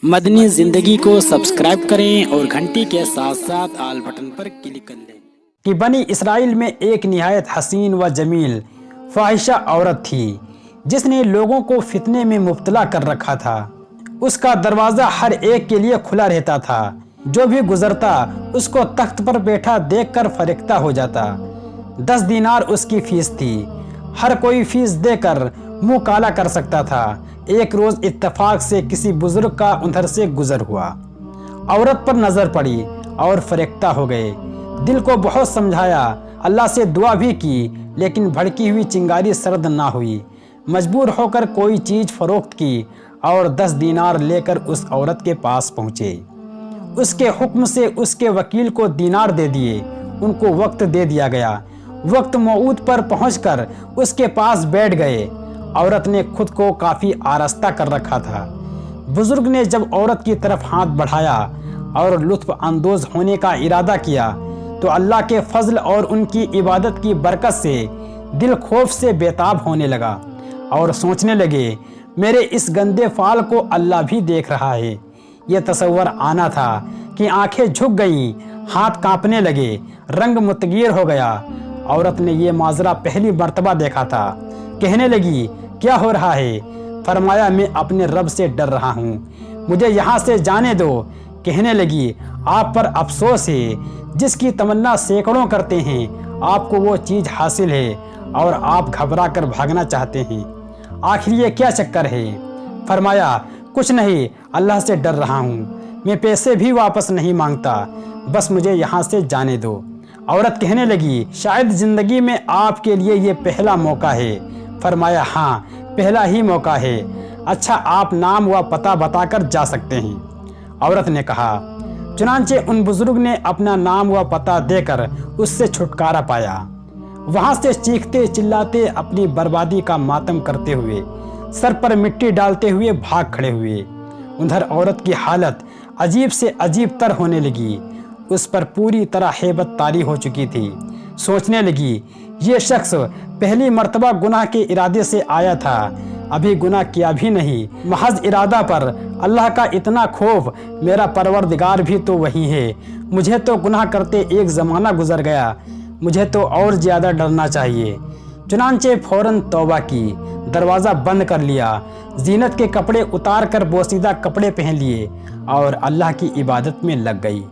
مدنی زندگی کو سبسکرائب کریں اور گھنٹی کے ساتھ ساتھ آل بٹن پر کلک کر لیں کہ بنی اسرائیل میں ایک نہایت حسین و جمیل فاحشہ عورت تھی جس نے لوگوں کو فتنے میں مبتلا کر رکھا تھا۔ اس کا دروازہ ہر ایک کے لیے کھلا رہتا تھا، جو بھی گزرتا اس کو تخت پر بیٹھا دیکھ کر فرشتہ ہو جاتا۔ 10 دینار اس کی فیس تھی، ہر کوئی فیس دے کر منہ کالا کر سکتا تھا۔ ایک روز اتفاق سے کسی بزرگ کا ادھر سے گزر ہوا، عورت پر نظر پڑی اور فرشتہ ہو گئے۔ دل کو بہت سمجھایا، اللہ سے دعا بھی کی، لیکن بھڑکی ہوئی چنگاری سرد نہ ہوئی۔ مجبور ہو کر کوئی چیز فروخت کی اور 10 دینار لے کر اس عورت کے پاس پہنچے۔ اس کے حکم سے اس کے وکیل کو دینار دے دیے، ان کو وقت دے دیا گیا۔ وقت موعود پر پہنچ کر اس کے پاس بیٹھ گئے۔ عورت نے خود کو کافی آراستہ کر رکھا تھا۔ بزرگ نے جب عورت کی طرف ہاتھ بڑھایا اور لطف اندوز ہونے کا ارادہ کیا تو اللہ کے فضل اور ان کی عبادت کی برکت سے دل خوف سے بےتاب ہونے لگا اور سوچنے لگے، میرے اس گندے فعل کو اللہ بھی دیکھ رہا ہے۔ یہ تصور آنا تھا کہ آنکھیں جھک گئیں، ہاتھ کانپنے لگے، رنگ متغیر ہو گیا۔ عورت نے یہ ماجرا پہلی مرتبہ دیکھا تھا۔ کہنے لگی، کیا ہو رہا ہے؟ فرمایا، میں اپنے رب سے ڈر رہا ہوں، مجھے یہاں سے جانے دو۔ کہنے لگی، آپ پر افسوس ہے، جس کی تمنا سینکڑوں کرتے ہیں آپ کو وہ چیز حاصل ہے اور آپ گھبرا کر بھاگنا چاہتے ہیں۔ آخر یہ کیا چکر ہے؟ فرمایا، کچھ نہیں، اللہ سے ڈر رہا ہوں، میں پیسے بھی واپس نہیں مانگتا، بس مجھے یہاں سے جانے دو۔ عورت کہنے لگی، شاید زندگی میں آپ کے لیے یہ پہلا موقع ہے۔ فرمایا، ہاں، پہلا ہی موقع ہے۔ اچھا، آپ نام و پتہ بتا کر جا سکتے ہیں۔ عورت نے کہا۔ چنانچہ ان بزرگ نے اپنا نام و پتہ دے کر اس سے چھٹکارا پایا۔ وہاں سے چیختے چلاتے اپنی بربادی کا ماتم کرتے ہوئے، سر پر مٹی ڈالتے ہوئے بھاگ کھڑے ہوئے۔ ادھر عورت کی حالت عجیب سے عجیب تر ہونے لگی۔ اس پر پوری طرح ہیبت طاری ہو چکی تھی۔ سوچنے لگی، یہ شخص پہلی مرتبہ گناہ کے ارادے سے آیا تھا، ابھی گناہ کیا بھی نہیں، محض ارادہ پر اللہ کا اتنا خوف، میرا پروردگار بھی تو وہی ہے، مجھے تو گناہ کرتے ایک زمانہ گزر گیا، مجھے تو اور زیادہ ڈرنا چاہیے۔ چنانچہ فوراً توبہ کی، دروازہ بند کر لیا، زینت کے کپڑے اتار کر بوسیدہ کپڑے پہن لیے اور اللہ کی عبادت میں لگ گئی۔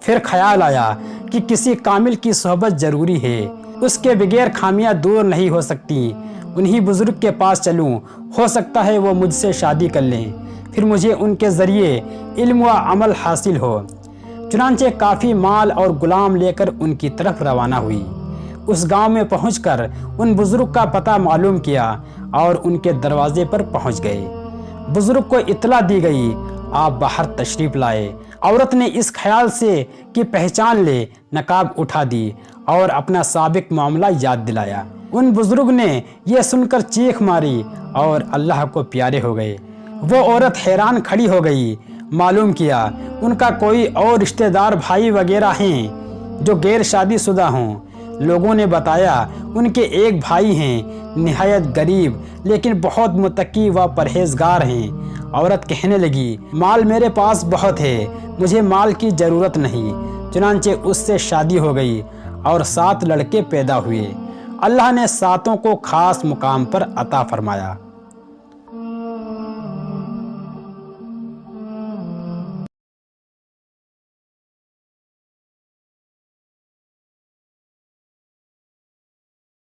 پھر خیال آیا کہ کسی کامل کی صحبت ضروری ہے، اس کے بغیر خامیاں دور نہیں ہو سکتی۔ انہی بزرگ کے پاس چلوں، ہو سکتا ہے وہ مجھ سے شادی کر لیں، پھر مجھے ان کے ذریعے علم و عمل حاصل ہو۔ چنانچہ کافی مال اور غلام لے کر ان کی طرف روانہ ہوئی۔ اس گاؤں میں پہنچ کر ان بزرگ کا پتہ معلوم کیا اور ان کے دروازے پر پہنچ گئے۔ بزرگ کو اطلاع دی گئی، آپ باہر تشریف لائے۔ عورت نے اس خیال سے کہ پہچان لے، نقاب اٹھا دی اور اپنا سابق معاملہ یاد دلایا۔ ان بزرگ نے یہ سن کر چیخ ماری اور اللہ کو پیارے ہو گئے۔ وہ عورت حیران کھڑی ہو گئی۔ معلوم کیا ان کا کوئی اور رشتہ دار بھائی وغیرہ ہیں جو غیر شادی شدہ ہوں۔ لوگوں نے بتایا ان کے ایک بھائی ہیں، نہایت غریب لیکن بہت متقی و پرہیزگار ہیں۔ عورت کہنے لگی، مال میرے پاس بہت ہے، مجھے مال کی ضرورت نہیں۔ چنانچہ اس سے شادی ہو گئی اور 7 لڑکے پیدا ہوئے۔ اللہ نے 7 کو خاص مقام پر عطا فرمایا۔